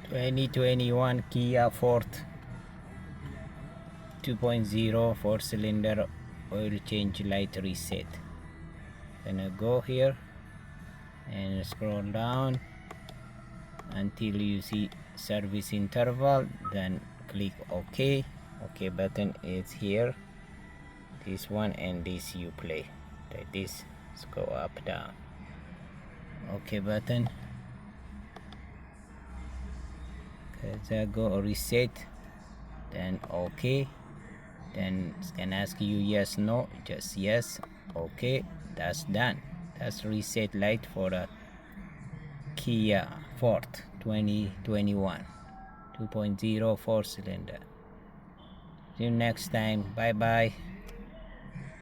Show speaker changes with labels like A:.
A: 2021 Kia Forte 2.0 4-cylinder oil change light reset. Gonna go here and scroll down until you see service interval, then click OK. OK button is here, this one, and this you play like this. Let's go up down. OK button, go reset, then OK, then it's gonna ask you yes, no, just yes. OK, that's done. That's reset light for a Kia Forte 2021 2.0 4-cylinder. See you next time. Bye bye.